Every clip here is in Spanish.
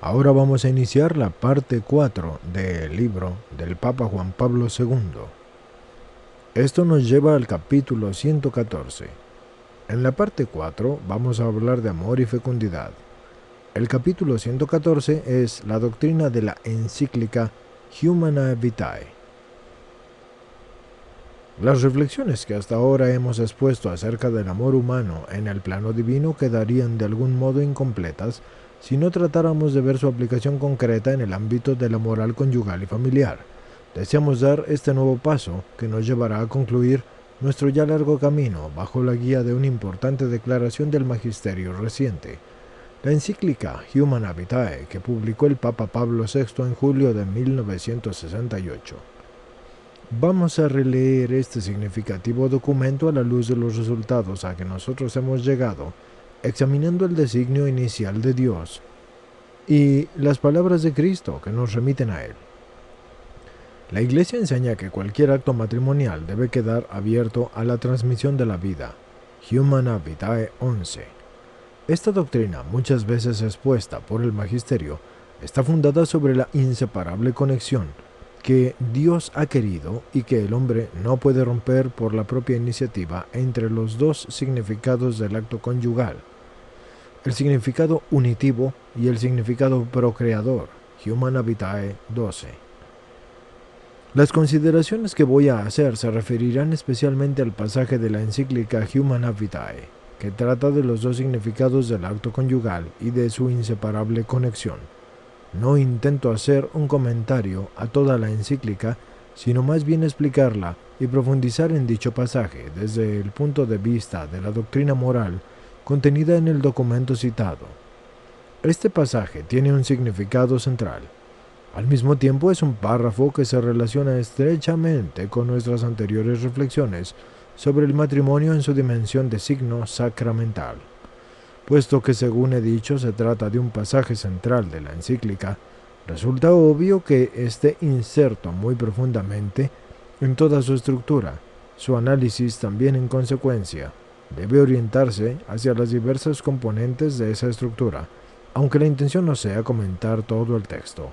Ahora vamos a iniciar la parte 4 del libro del Papa Juan Pablo II. Esto nos lleva al capítulo 114. En la parte 4 vamos a hablar de amor y fecundidad. El capítulo 114 es la doctrina de la encíclica Humanae Vitae. Las reflexiones que hasta ahora hemos expuesto acerca del amor humano en el plano divino quedarían de algún modo incompletas si no tratáramos de ver su aplicación concreta en el ámbito de la moral conyugal y familiar. Deseamos dar este nuevo paso que nos llevará a concluir nuestro ya largo camino bajo la guía de una importante declaración del magisterio reciente. La encíclica Humanae Vitae que publicó el Papa Pablo VI en julio de 1968. Vamos a releer este significativo documento a la luz de los resultados a que nosotros hemos llegado, examinando el designio inicial de Dios y las palabras de Cristo que nos remiten a Él. La Iglesia enseña que cualquier acto matrimonial debe quedar abierto a la transmisión de la vida. Humanae Vitae 11. Esta doctrina, muchas veces expuesta por el magisterio, está fundada sobre la inseparable conexión que Dios ha querido y que el hombre no puede romper por la propia iniciativa entre los dos significados del acto conyugal, el significado unitivo y el significado procreador. Humanae Vitae 12. Las consideraciones que voy a hacer se referirán especialmente al pasaje de la encíclica Humanae Vitae, que trata de los dos significados del acto conyugal y de su inseparable conexión. No intento hacer un comentario a toda la encíclica, sino más bien explicarla y profundizar en dicho pasaje desde el punto de vista de la doctrina moral contenida en el documento citado. Este pasaje tiene un significado central. Al mismo tiempo es un párrafo que se relaciona estrechamente con nuestras anteriores reflexiones sobre el matrimonio en su dimensión de signo sacramental. Puesto que, según he dicho, se trata de un pasaje central de la encíclica, resulta obvio que esté inserto muy profundamente en toda su estructura. Su análisis también, en consecuencia, debe orientarse hacia las diversas componentes de esa estructura, aunque la intención no sea comentar todo el texto.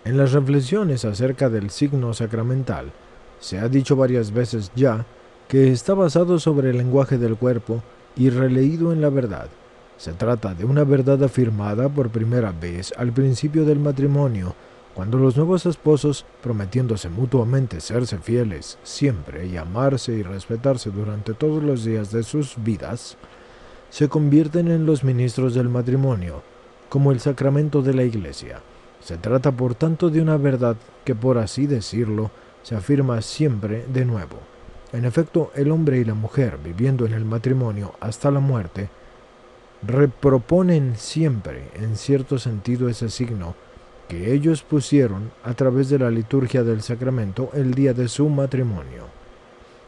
En las reflexiones acerca del signo sacramental, se ha dicho varias veces ya que está basado sobre el lenguaje del cuerpo y releído en la verdad. Se trata de una verdad afirmada por primera vez al principio del matrimonio, cuando los nuevos esposos, prometiéndose mutuamente serse fieles siempre y amarse y respetarse durante todos los días de sus vidas, se convierten en los ministros del matrimonio, como el sacramento de la Iglesia. Se trata por tanto de una verdad que, por así decirlo, se afirma siempre de nuevo. En efecto, el hombre y la mujer, viviendo en el matrimonio hasta la muerte, reproponen siempre, en cierto sentido, ese signo que ellos pusieron a través de la liturgia del sacramento el día de su matrimonio.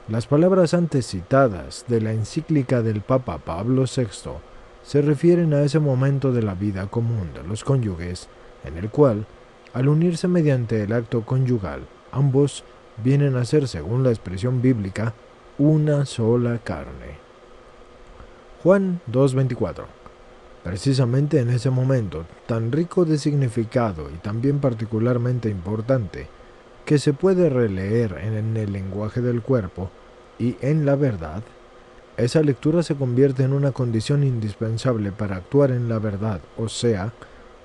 Las palabras antes citadas de la encíclica del Papa Pablo VI se refieren a ese momento de la vida común de los cónyuges, en el cual, al unirse mediante el acto conyugal, ambos vienen a ser, según la expresión bíblica, una sola carne. Juan 2:24. Precisamente en ese momento, tan rico de significado y también particularmente importante, que se puede releer en el lenguaje del cuerpo y en la verdad, esa lectura se convierte en una condición indispensable para actuar en la verdad, o sea,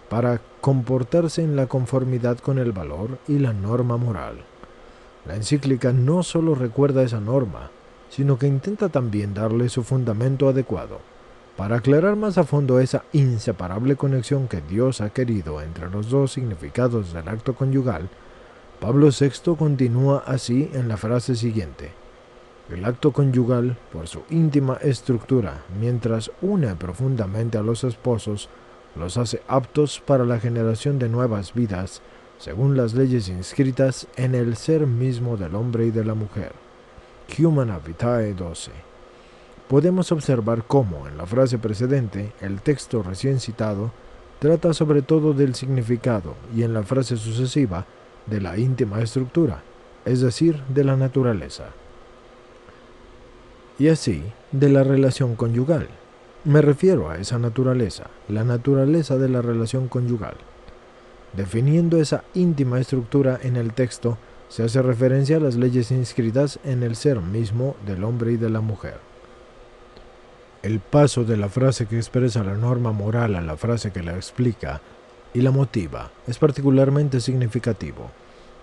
para comportarse en la conformidad con el valor y la norma moral. La encíclica no solo recuerda esa norma, sino que intenta también darle su fundamento adecuado. Para aclarar más a fondo esa inseparable conexión que Dios ha querido entre los dos significados del acto conyugal, Pablo VI continúa así en la frase siguiente: el acto conyugal, por su íntima estructura, mientras une profundamente a los esposos, los hace aptos para la generación de nuevas vidas, según las leyes inscritas en el ser mismo del hombre y de la mujer. Humanae Vitae 12. Podemos observar cómo, en la frase precedente, el texto recién citado trata sobre todo del significado y en la frase sucesiva de la íntima estructura, es decir, de la naturaleza. Y así, de la relación conyugal. Me refiero a esa naturaleza, la naturaleza de la relación conyugal. Definiendo esa íntima estructura en el texto, se hace referencia a las leyes inscritas en el ser mismo del hombre y de la mujer. El paso de la frase que expresa la norma moral a la frase que la explica y la motiva es particularmente significativo.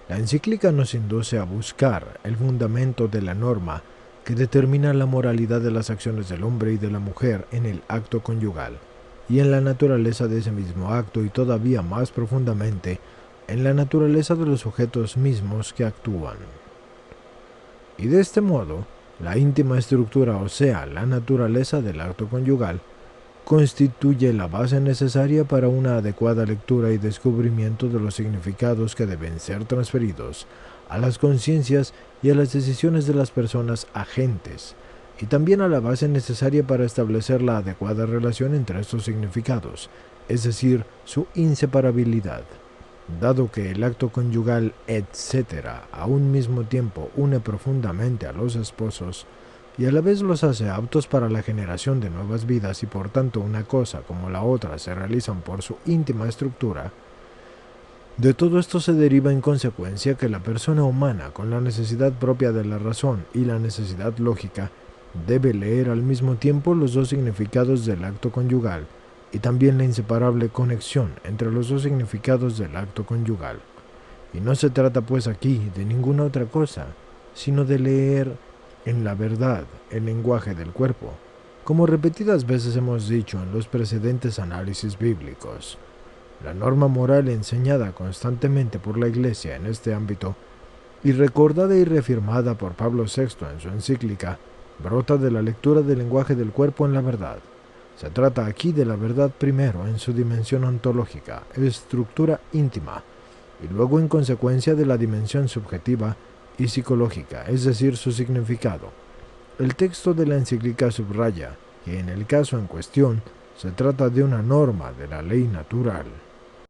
La encíclica nos induce a buscar el fundamento de la norma que determina la moralidad de las acciones del hombre y de la mujer en el acto conyugal, y en la naturaleza de ese mismo acto y todavía más profundamente en la naturaleza de los sujetos mismos que actúan. Y de este modo, la íntima estructura, o sea, la naturaleza del acto conyugal, constituye la base necesaria para una adecuada lectura y descubrimiento de los significados que deben ser transferidos a las conciencias y a las decisiones de las personas agentes, y también a la base necesaria para establecer la adecuada relación entre estos significados, es decir, su inseparabilidad. Dado que el acto conyugal, etc., a un mismo tiempo une profundamente a los esposos y a la vez los hace aptos para la generación de nuevas vidas y por tanto una cosa como la otra se realizan por su íntima estructura, de todo esto se deriva en consecuencia que la persona humana, con la necesidad propia de la razón y la necesidad lógica, debe leer al mismo tiempo los dos significados del acto conyugal y también la inseparable conexión entre los dos significados del acto conyugal. Y no se trata pues aquí de ninguna otra cosa, sino de leer en la verdad el lenguaje del cuerpo, como repetidas veces hemos dicho en los precedentes análisis bíblicos. La norma moral enseñada constantemente por la Iglesia en este ámbito y recordada y reafirmada por Pablo VI en su encíclica, brota de la lectura del lenguaje del cuerpo en la verdad. Se trata aquí de la verdad primero en su dimensión ontológica, estructura íntima, y luego en consecuencia de la dimensión subjetiva y psicológica, es decir, su significado. El texto de la encíclica subraya que en el caso en cuestión se trata de una norma de la ley natural.